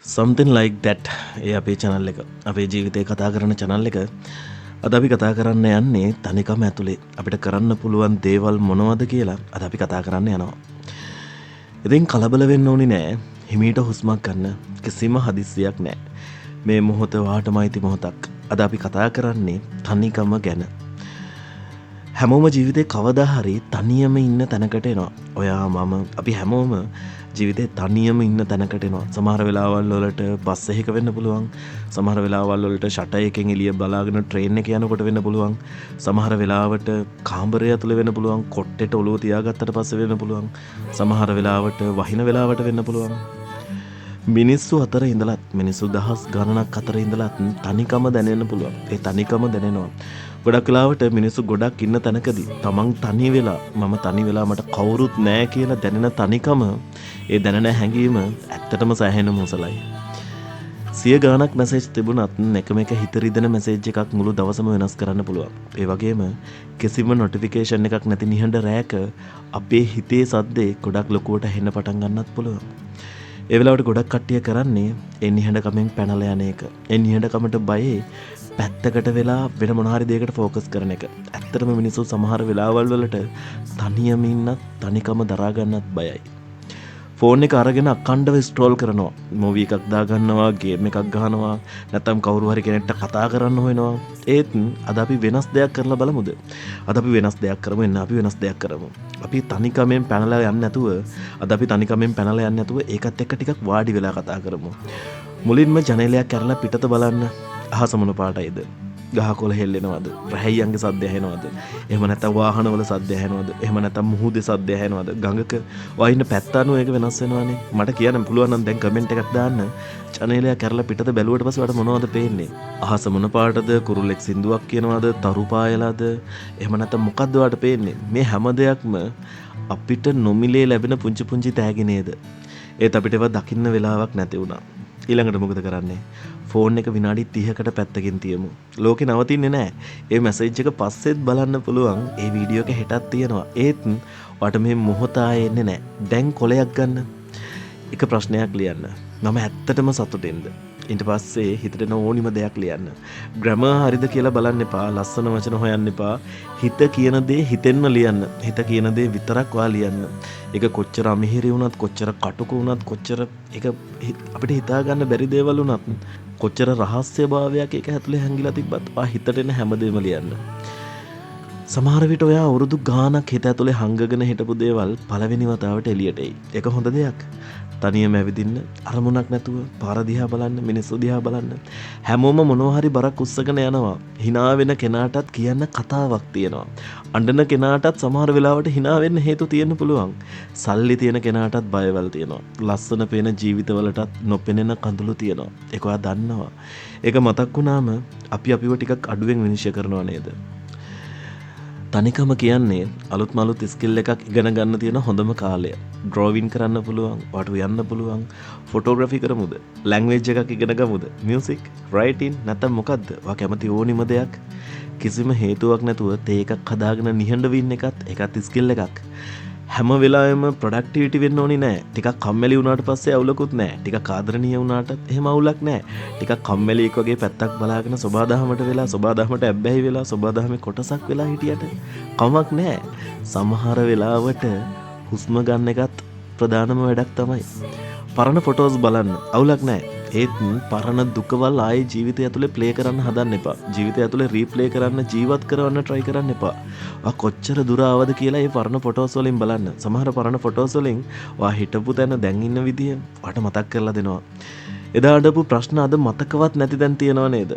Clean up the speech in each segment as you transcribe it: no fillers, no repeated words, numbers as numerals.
something like that. ඒ අපේ channel එක අපේ ජීවිතේ කතා කරන channel එක අද අපි කතා කරන්න යන්නේ තනිකම ඇතුලේ අපිට කරන්න පුළුවන් දේවල් මොනවද කියලා අද අපි කතා කරන්න යනවා. ඉතින් කලබල වෙන්න ඕනේ නෑ. හිමීට හුස්මක් ගන්න. කිසිම හදිස්සියක් නෑ. මේ මොහොත වාටමයිති මොහොතක්. අද අපි කතා කරන්නේ තනිකම ගැන. හැමෝම ජීවිතේ කවදා හරි තනියම ඉන්න තැනකට එනවා. ඔයා මම අපි හැමෝම ජීවිතේ තනියම ඉන්න තැනකට එනවා. සමහර වෙලාවල් වලට බස් එකක වෙන්න පුළුවන්. සමහර වෙලාවල් වලට ෂටර් එකෙන් එළිය බලාගෙන ට්‍රේන් එක යනකොට වෙන්න පුළුවන්. සමහර වෙලාවට කාමරය ඇතුලේ වෙන්න පුළුවන්. කොට්ටේට ඔලුව තියාගත්තට පස්සේ වෙන්න පුළුවන්. සමහර වෙලාවට වහින වෙලාවට වෙන්න පුළුවන්. මිනිස්සු අතර ඉඳලත් මිනිස්සු දහස් ගණනක් අතර ඉඳලත් තනිකම දැනෙන්න පුළුවන්. ඒ තනිකම දැනෙනවා. ගොඩක් වෙලාවට මිනිස්සු ගොඩක් ඉන්න තැනකදී තමන් තනි වෙලා මම තනි වෙලා මට කවුරුත් නැහැ කියලා දැනෙන තනිකම ඒ දැනෙන හැඟීම ඇත්තටම සෑහෙන මුසලයි. සිය ගාණක් මැසේජ් තිබුණත් එකම එක හිත රිදෙන මැසේජ් එකක් මුළු දවසම වෙනස් කරන්න පුළුවන්. ඒ වගේම කිසිම නොටිෆිකේෂන් එකක් නැති නිහඬ රැයක අපේ හිතේ සද්දේ ගොඩක් ලොකුවට හෙන්න පටන් ගන්නත් පුළුවන්. ඒ වෙලාවට ගොඩක් කට්ටිය කරන්නේ ඒ නිහඬකමෙන් පැනලා යන එක. ඒ නිහඬකමට බයේ පැත්තකට වෙලා වෙන මොන හරි දෙයකට ફોකස් කරන එක. ඇත්තටම මිනිස්සු සමහර වෙලාවල් වලට තනියම ඉන්නත් තනිකම දරා ගන්නත් බයයි. ෆෝන් එක අරගෙන අකණ්ඩව ස්ක්‍රෝල් කරනවා. මූවි එකක් දා ගන්නවා, ගේම් එකක් ගහනවා, නැත්නම් කවුරු හරි කෙනෙක්ට කතා කරන්න හොයනවා. ඒත් අද අපි වෙනස් දෙයක් කරලා බලමුද? අද අපි වෙනස් දෙයක් කරමු. එන්න අපි වෙනස් දෙයක් කරමු. අපි තනිකමෙන් පැනලා යන්නේ නැතුව අද අපි තනිකමෙන් පැනලා යන්නේ නැතුව ඒකත් එක්ක ටිකක් වාඩි වෙලා කතා කරමු. මුලින්ම ජනේලයක් කරලා පිටත බලන්න. අහස මොන පාටයිද? ගහකොළ හෙල්ලෙනවද? රැහැයියන්ගේ සද්ද ඇහෙනවද? එහෙම නැත්නම් වාහනවල සද්ද ඇහෙනවද? එහෙම නැත්නම් මුහුදේ සද්ද ඇහෙනවද? ගඟක වයින්න පැත්ත අනුව ඒක වෙනස් වෙනවනේ. මට කියන්න පුළුවන් නම් දැන් කමෙන්ට් එකක් දාන්න. චැනලය කරලා පිටත බැලුවට පස්සේ ඔයාලට මොනවද පේන්නේ? අහස මොන පාටද? කුරුල්ලෙක් සින්දුවක් කියනවද? තරු පායලාද? එහෙම නැත්නම් මොකද්ද ඔයාලට පේන්නේ? මේ හැම දෙයක්ම අපිට නොමිලේ ලැබෙන පුංචි පුංචි තෑගි නේද? ඒත් අපිට ඒවා දකින්න වෙලාවක් නැති වුණා. ඊළඟට මොකද කරන්නේ? ෆෝන් එක විනාඩි 30කට පැත්තකින් තියමු. ලෝකේ නවතින්නේ නැහැ. ඒ මැසේජ් එක පස්සෙත් බලන්න පුළුවන්. ඒ වීඩියෝ එක හෙටත් තියෙනවා. ඒත් ඔයාට මේ මොහොත ආයේ එන්නේ නැහැ. දැන් කොලයක් ගන්න. එක ප්‍රශ්නයක් ලියන්න. මම ඇත්තටම සතුටින්ද? ඊට පස්සේ හිතට එන ඕනිම දෙයක් ලියන්න. ග්‍රැමර් හරිද කියලා බලන්න එපා. ලස්සන වචන හොයන්න එපා. හිත කියන දේ හිතෙන්ම ලියන්න. හිත කියන දේ විතරක් ඔයා ලියන්න. ඒක කොච්චර අමිහිරි වුණත්, කොච්චර කටුක වුණත්, කොච්චර ඒක අපිට හිතා ගන්න බැරි දේවල් වුණත්, කොච්චර රහස්‍ය භාවයක් ඒක ඇතුලේ හැංගිලා තිබ්බත් ඔයා හිතට එන හැමදේම ලියන්න. සමහර විට ඔයා අවුරුදු ගාණක් හිත ඇතුලේ හංගගෙන හිටපු දේවල් පළවෙනි වතාවට එළියට එයි. ඒක හොඳ දෙයක්. තනියම ඇවිදින්න, අරමුණක් නැතුව පාර දිහා බලන්න, මිනිස්සු දිහා බලන්න. හැමෝම මොනවා හරි බරක් උස්සගෙන යනවා. hina වෙන කෙනාටත් කියන්න කතාවක් තියෙනවා. අඬන කෙනාටත් සමහර වෙලාවට hina වෙන්න හේතු තියෙන්න පුළුවන්. සල්ලි තියෙන කෙනාටත් බයවල් තියෙනවා. ලස්සන පේන ජීවිතවලටත් නොපෙනෙන කඳුළු තියෙනවා. ඒක ඔයා දන්නවා. ඒක මතක් වුණාම අපි අපිව ටිකක් අඩුවෙන් විනිශ්චය කරනවා නේද? තනිකම කියන්නේ අලුත් මලුත් ස්කිල් එකක් ඉගෙන ගන්න තියෙන හොඳම කාලය. ඩ්‍රෝවින් කරන්න පුළුවන්, ඔයාට උයන්න පුළුවන්, ෆොටෝග්‍රැෆි කරමුද? ලැන්ග්වේජ් එකක් ඉගෙන ගමුද? මියුසික්, රයිටින් නැත්නම් මොකද්ද? ඔයා කැමති ඕනිම දෙයක්. කිසිම හේතුවක් නැතුව තේ එකක් හදාගෙන නිහඬව ඉන්න එකත් ස්කිල් එකක්. හැම වෙලාවෙම ප්‍රොඩක්ටිවිටි වෙන්න ඕනි නෑ. ටිකක් කම්මැලි වුණාට පස්සේ අවුලකුත් නෑ. ටිකක් ආදරණීය වුණාටත් එහෙම අවුලක් නෑ. ටිකක් කම්මැලි එක් වගේ පැත්තක් බලාගෙන සබාදහමට වෙලා සබාදහමට ඇබ්බැහි වෙලා සබාදහමේ කොටසක් වෙලා හිටියට කමක් නෑ. සමහර වෙලාවට හුස්ම ගන්න එකත් ප්‍රධානම වැඩක් තමයි. පරණ ෆොටෝස් බලන්න අවුලක් නෑ. ඒත් පරණ දුකවල් ආයේ ජීවිතය ඇතුලේ ප්ලේ කරන්න හදන්න එපා. ජීවිතය ඇතුලේ රීප්ලේ කරන්න, ජීවත් කරවන්න try කරන්න එපා. ඔයා කොච්චර දුර ආවද කියලා මේ පරණ ෆොටෝස් වලින් බලන්න. සමහර පරණ ෆොටෝස් වලින් ඔයා හිටපු තැන දැන් ඉන්න විදිය ඔයාට මතක් කරලා දෙනවා. එදා අඬපු ප්‍රශ්න අද මතකවත් නැති දැන් තියෙනව නේද?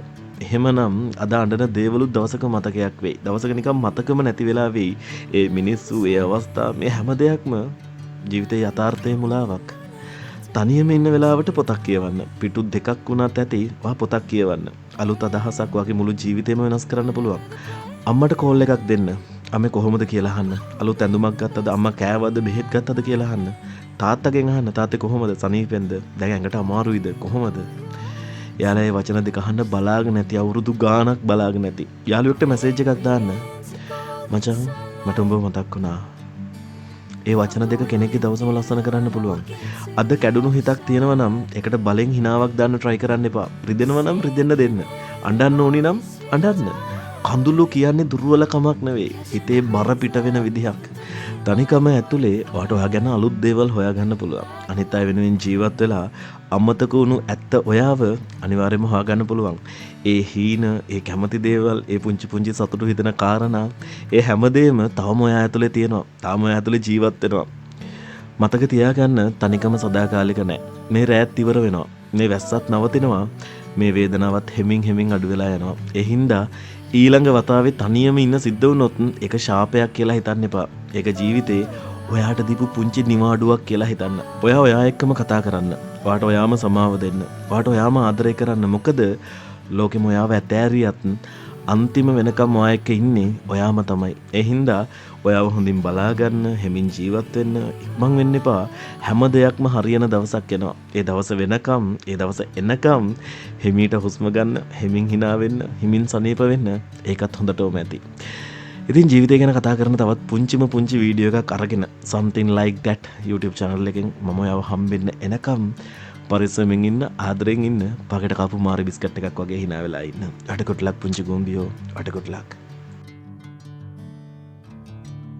එහෙමනම් අද අඬන දේවලුත් දවසක මතකයක් වෙයි. දවසක නිකන් මතකම නැති වෙලා වෙයි. ඒ මිනිස්සු, ඒ අවස්ථා, මේ හැම දෙයක්ම ජීවිතේ යථාර්ථයේ මුලාවක්. තනියම ඉන්න වෙලාවට පොතක් කියවන්න. පිටු දෙකක් වුණත් ඇති ඔයා පොතක් කියවන්න. අලුත් අදහසක් වගේ මුළු ජීවිතේම වෙනස් කරන්න පුළුවන්. අම්මට කෝල් එකක් දෙන්න. අම්මේ කොහොමද කියලා අහන්න. අලුත් ඇඳුමක් ගත්තද? අම්මා කෑවද? බෙහෙත් ගත්තද කියලා අහන්න. තාත්තගෙන් අහන්න. තාත්තේ කොහොමද? සනීපෙන්ද? දැන් ඇඟට අමාරුයිද? කොහොමද? යාළුවා ඒ වචන දෙක අහන්න බලාගෙන නැති අවුරුදු ගාණක් බලාගෙන නැති. යාළුවෙක්ට මැසේජ් එකක් දාන්න. මචං මට උඹව මතක් වුණා. ඒ වචන දෙක කෙනෙක්ගේ දවසම ලස්සන කරන්න පුළුවන්. අද කැඩුණු හිතක් තියෙනවා නම් ඒකට බලෙන් හිනාවක් දාන්න try කරන්න එපා. රිදෙනවා නම් රිදෙන්න දෙන්න. අඬන්න ඕනි නම් අඬන්න. කඳුළු කියන්නේ දුර්වලකමක් නෙවෙයි. හිතේ බර පිට වෙන විදිහක්. තනිකම ඇතුලේ ඔයාට ඔයාගෙන අලුත් දේවල් හොයාගන්න පුළුවන්. අනිත් අය වෙනුවෙන් ජීවත් වෙලා අමතක වුණු ඇත්ත ඔයාව අනිවාර්යයෙන්ම හොයාගන්න පුළුවන්. ඒ හීන, ඒ කැමති දේවල්, ඒ පුංචි පුංචි සතුටු හිතෙන කාරණා, ඒ හැමදේම තවම ඔයා ඇතුලේ තියෙනවා. තාම ඔයා ඇතුලේ ජීවත් වෙනවා. මතක තියාගන්න තනිකම සදාකාලික නැහැ. මේ රැත් ඉවර වෙනවා. මේ වැස්සත් නවතිනවා. මේ වේදනාවත් හෙමින් හෙමින් අඩු වෙලා යනවා. ඒ හින්දා ඊළඟ වතාවේ තනියම ඉන්න සිද්ධ වුණොත් ඒක ශාපයක් කියලා හිතන්න එපා. ඒක ජීවිතේ ඔයාට දීපු පුංචි නිවාඩුවක් කියලා හිතන්න. ඔයා එක්කම කතා කරන්න. ඔයාට ඔයාම සමාව දෙන්න. ඔයාට ඔයාම ආදරය කරන්න. මොකද ලෝකෙම ඔයාව ඇතෑරියත් අන්තිම වෙනකම් ඔයා එක්ක ඉන්නේ ඔයාම තමයි. ඒ හින්දා ඔයාව හොඳින් බලාගන්න, හෙමින් ජීවත් වෙන්න, ඉක්මන් වෙන්න එපා. හැම දෙයක්ම හරියන දවසක් එනවා. ඒ දවස වෙනකම්, ඒ දවස එනකම් හිමීට හුස්ම ගන්න, හෙමින් hina වෙන්න, හිමින් සනීප වෙන්න. ඒකත් හොඳටම ඇති. ඉතින් ජීවිතය ගැන කතා කරන තවත් පුංචි වීඩියෝ එකක් අරගෙන something like that YouTube channel එකෙන් මම ඔයාව හම්බෙන්න එනකම් පරිස්සමෙන් ඉන්න, ආදරෙන් ඉන්න, පකට කපු මාරි බිස්කට් එකක් වගේ hina වෙලා ඉන්න. අට good luck පුංචි ගොම්බියෝ. අට good luck.